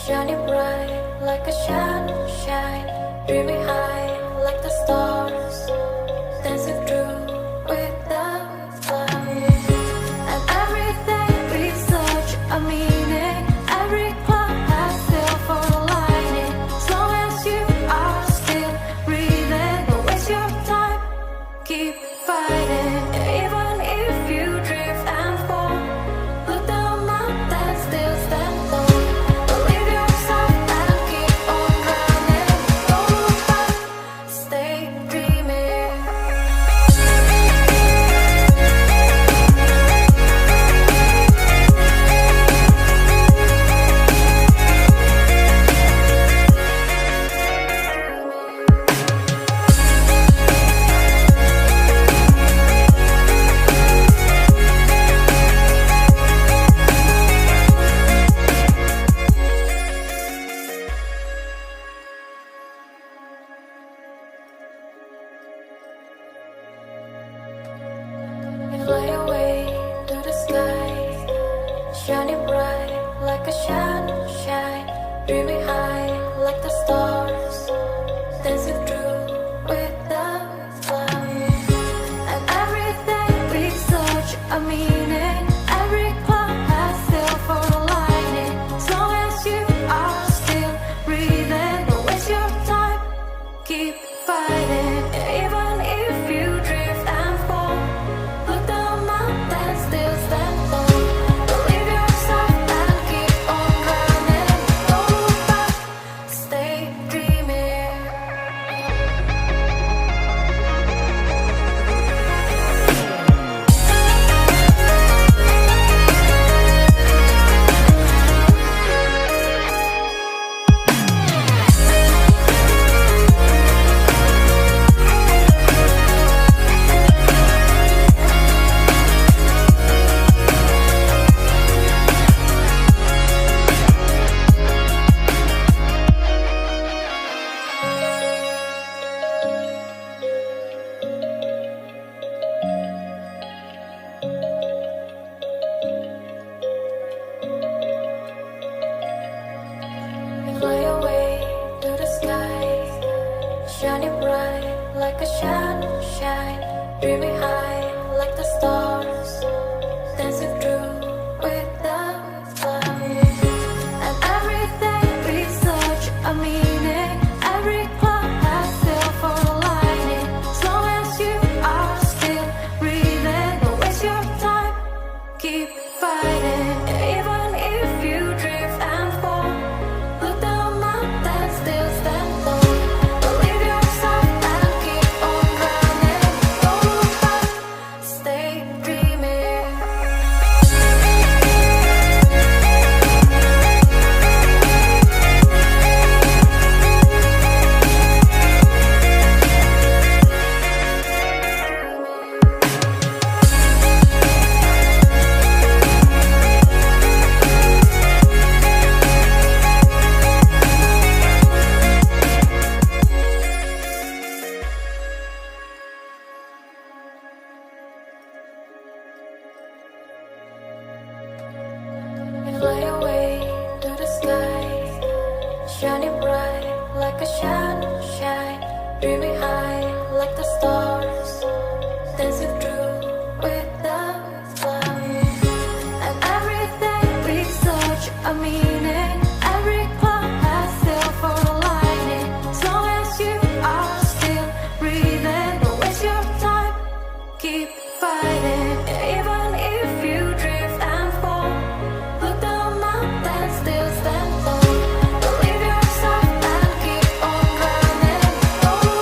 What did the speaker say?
shining bright like a sunshine, dreaming high like the stars, dancing through without clouds. And everything is such a meaning. Every cloud has silver lining. As long as you are still breathing, don't waste your time. Keep fighting, even if you drift and fall. Look down, mountain, still stand tall. Believe yourself and keep on running. Don't look back, stay dreaming. Fly away to the sky, shining bright like a sunshine, dreaming high like the stars, dancing through without clouds. And everything is such a meaning. Every cloud has silver lining. As long as you are still breathing, don't waste your time. Keep fighting, even if you drift and fall. Look down, mountain, still stand tall. Believe yourself and keep on running. Don't look back, stay dreaming. Fly away to the sky, shining bright like a sunshine, dreaming high like the stars, dancing through without clouds. And everything is such a meaning. Every cloud has silver lining. As long as you are still breathing, don't waste your time. Keep fighting, even if you drift and fall. Look down, mountain, still stand tall. Believe yourself and keep on running. Don't look back, stay dreaming. Fly away to the sky, shining bright like a sunshine, dreaming high like the stars,